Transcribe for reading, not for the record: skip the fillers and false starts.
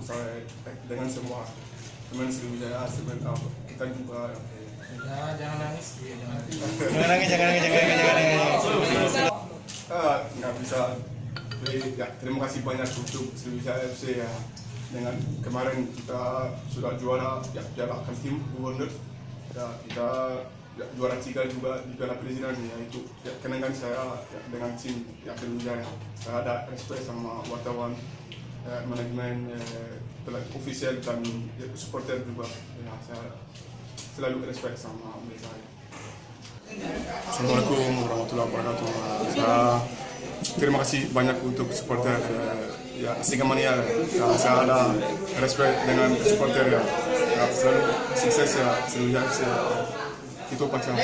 saya dengan semua teman Sriwijaya, kita juga. Jangan nangis. Nggak bisa. Ya, terima kasih banyak untuk Sriwijaya FC ya. Dengan kemarin kita sudah juara ya, Piala Tim Gubernur. Ya, kita ya, juara 3 juga di Piala Presiden ya, itu ya, kenangan saya ya, dengan tim ya, Sriwijaya. Saya ada respect sama wartawan, manajemen, ofisial dan ya, supporter juga. Ya, saya selalu respect sama mereka. Assalamualaikum warahmatullahi wabarakatuh. Terima kasih banyak untuk supporter ya Singamania. Saya ada respect dengan supporter ya. Selalu sukses ya Sriwijaya. Itu pacar.